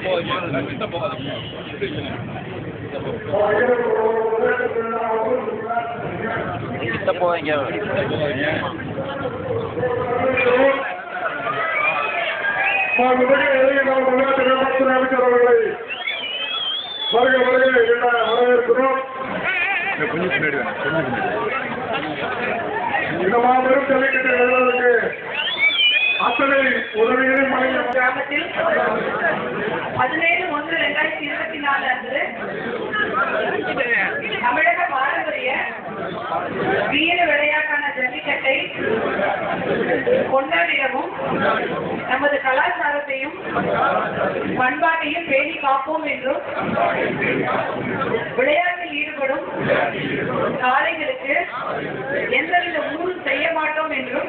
போவீங்க கொஞ்சம் பின்னாடி இந்த மாபெரும் ஜல்லிக்கட்டு நிறுவனத்துக்கு அத்தனை உதவிகளையும் கிராமத்தில் 17/1/2024 அன்று தமிழக பாரம்பரிய வீர விளையாட்டான ஜல்லிக்கட்டை கொண்டாடிடவும் நமது கலாச்சாரத்தையும் பண்பாட்டையும் பேணி காப்போம் என்றும் விளையாட்டில் ஈடுபடும் காளைகளுக்கு எந்தவித ஊரும் செய்ய மாட்டோம் என்றும்